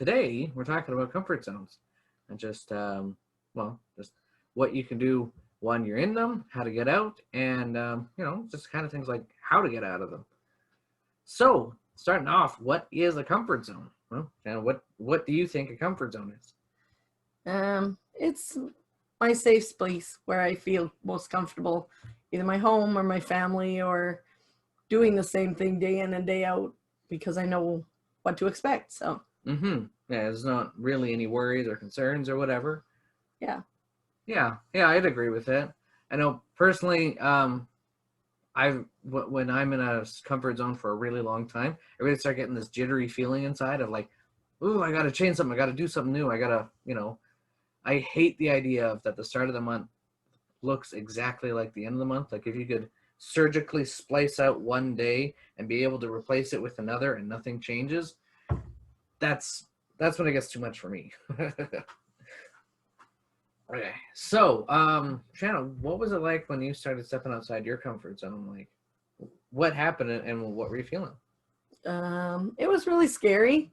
today we're talking about comfort zones and just, just what you can do when you're in them, how to get out, and, just kind of things like how to get out of them. So, starting off, what is a comfort zone? Well, and what do you think a comfort zone is? It's my safe space where I feel most comfortable, either my home or my family, or doing the same thing day in and day out because I know what to expect. So, Yeah, there's not really any worries or concerns or whatever. yeah. Yeah, I'd agree with that. I know personally, when I'm in a comfort zone for a really long time, I really start getting this jittery feeling inside of like, ooh, I gotta change something, I gotta do something new, I gotta, I hate the idea of that the start of the month looks exactly like the end of the month. Like if you could surgically splice out one day and be able to replace it with another and nothing changes, that's when it gets too much for me. Okay, so Shannon, what was it like when you started stepping outside your comfort zone? Like, what happened and what were you feeling? It was really scary.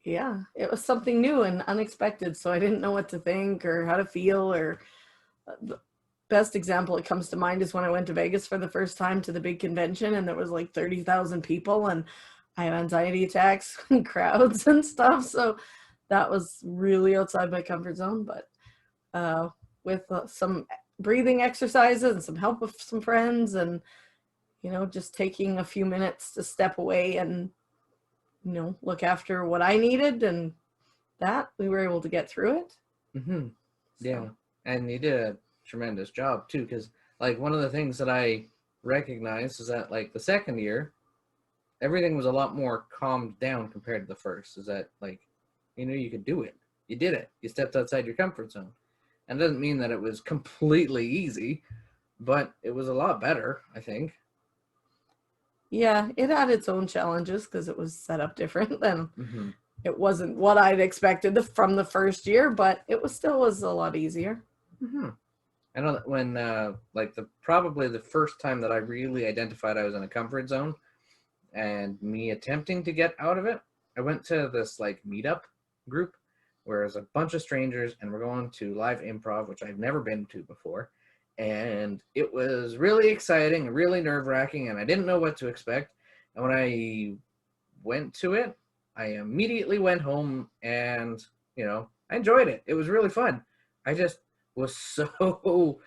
Yeah, it was something new and unexpected, so I didn't know what to think or how to feel. Or the best example that comes to mind is when I went to Vegas for the first time to the big convention, and there was like 30,000 people, and I have anxiety attacks and crowds and stuff. So that was really outside my comfort zone. But with some breathing exercises and some help with some friends, and just taking a few minutes to step away and look after what I needed, and that we were able to get through it. Mm-hmm. Yeah, and you did a tremendous job too, because like one of the things that I recognized is that like the second year, everything was a lot more calmed down compared to the first. Is that like, you could do it, you did it, you stepped outside your comfort zone, and it doesn't mean that it was completely easy, but it was a lot better, I think. Yeah, it had its own challenges because it was set up different than Mm-hmm. it wasn't what I'd expected from the first year, but it was a lot easier. Mm-hmm. I know that when probably the first time that I really identified I was in a comfort zone and me attempting to get out of it, I went to this like meetup group where there's a bunch of strangers and we're going to live improv, which I've never been to before. And it was really exciting, really nerve-wracking, and I didn't know what to expect. And when I went to it, I immediately went home and, I enjoyed it. It was really fun. I just was so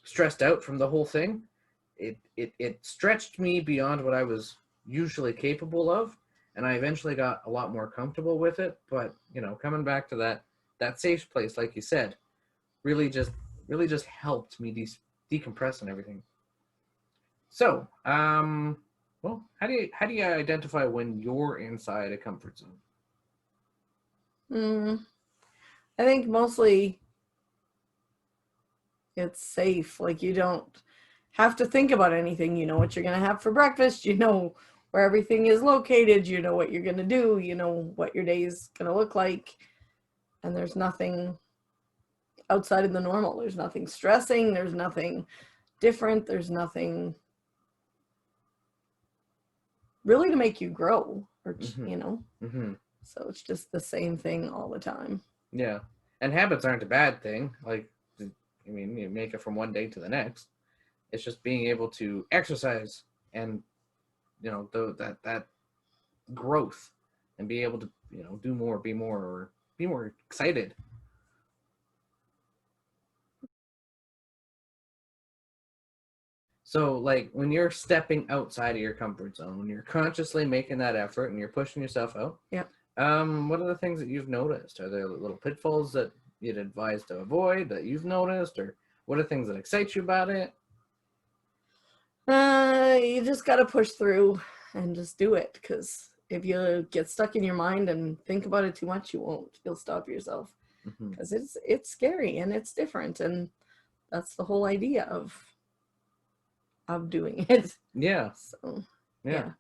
stressed out from the whole thing. It stretched me beyond what I was usually capable of, and I eventually got a lot more comfortable with it. But coming back to that safe place, like you said, really just helped me decompress and everything. So, well, how do you identify when you're inside a comfort zone? I think mostly it's safe. Like you don't have to think about anything. You know what you're going to have for breakfast. You know where everything is located. You know what you're going to do. You know what your day is going to look like. And there's nothing outside of the normal. There's nothing stressing. There's nothing different. There's nothing really to make you grow or, Mm-hmm. So it's just the same thing all the time. Yeah. And habits aren't a bad thing. Like, you make it from one day to the next. It's just being able to exercise and, that growth and be able to, do more, be more, or be more excited. So, like, when you're stepping outside of your comfort zone, when you're consciously making that effort and you're pushing yourself out, Yeah. what are the things that you've noticed? Are there little pitfalls that you'd advise to avoid that you've noticed, or what are things that excite you about it? You just got to push through and just do it, because if you get stuck in your mind and think about it too much, you won't. You'll stop yourself, because it's scary and it's different, and that's the whole idea of doing it. Yeah. So Yeah.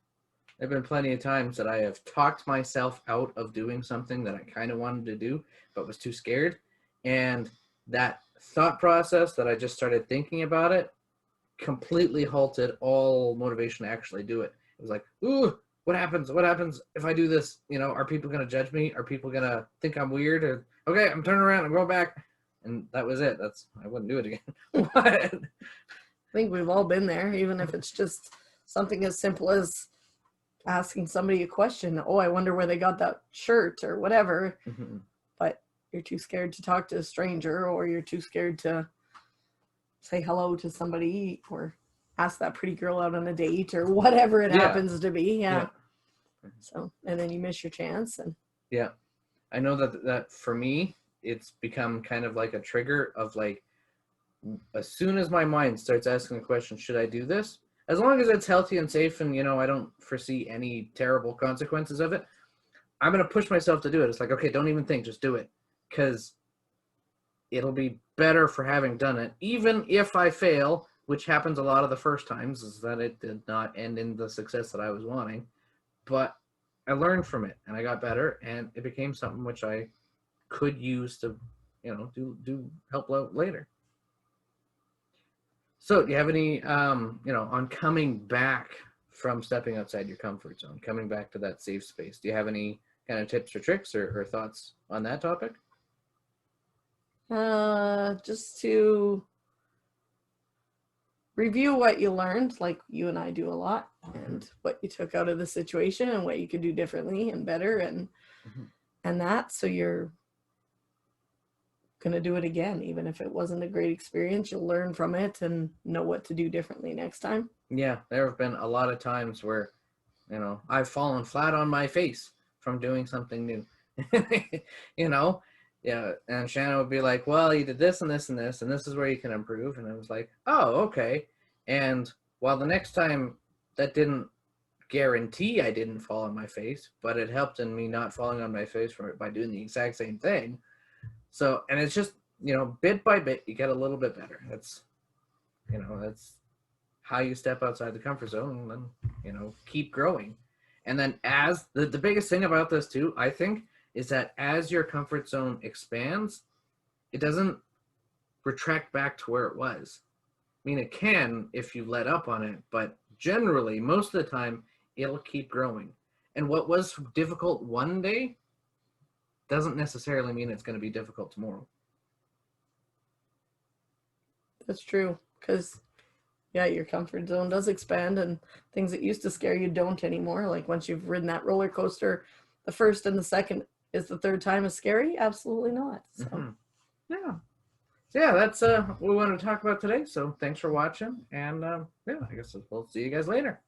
There have been plenty of times that I have talked myself out of doing something that I kind of wanted to do, but was too scared. And that thought process that I just started thinking about it completely halted all motivation to actually do it. It was like, ooh, what happens if I do this? You know, are people going to judge me? Are people going to think I'm weird? Or, okay, I'm turning around and going back. And that was it. I wouldn't do it again. What? I think we've all been there, even if it's just something as simple as asking somebody a question. Oh, I wonder where they got that shirt or whatever. Mm-hmm. But you're too scared to talk to a stranger, or you're too scared to say hello to somebody, or ask that pretty girl out on a date, or whatever it happens to be. Yeah. So, and then you miss your chance. And yeah, I know that for me, it's become kind of like a trigger of like, as soon as my mind starts asking the question, should I do this? As long as it's healthy and safe and, you know, I don't foresee any terrible consequences of it, I'm going to push myself to do it. It's like, okay, don't even think, just do it. Because it'll be better for having done it. Even if I fail, which happens a lot of the first times, is that it did not end in the success that I was wanting. But I learned from it and I got better, and it became something which I could use to, you know, do help out later. So do you have any, you know, on coming back from stepping outside your comfort zone, coming back to that safe space, do you have any kind of tips or tricks or thoughts on that topic? just to review what you learned, like you and I do a lot, and what you took out of the situation and what you could do differently and better, and that, so you're gonna do it again. Even if it wasn't a great experience, you'll learn from it and know what to do differently next time. Yeah, there have been a lot of times where, you know, I've fallen flat on my face from doing something new. You know, yeah, and Shannon would be like, well, you did this and this and this, and this is where you can improve. And I was like, oh, okay. And while the next time that didn't guarantee I didn't fall on my face, but it helped in me not falling on my face from it by doing the exact same thing. So, and it's just, you know, bit by bit, you get a little bit better. That's, you know, that's how you step outside the comfort zone and then, you know, keep growing. And then as the biggest thing about this too, I think, is that as your comfort zone expands, it doesn't retract back to where it was. I mean, it can if you let up on it, but generally, most of the time, it'll keep growing. And what was difficult one day doesn't necessarily mean it's going to be difficult tomorrow. That's true, because yeah, your comfort zone does expand, and things that used to scare you don't anymore. Like once you've ridden that roller coaster, the first and the second, is the third time as scary? Absolutely not. So yeah. So yeah, that's what we wanted to talk about today. So thanks for watching, and yeah, I guess we'll see you guys later.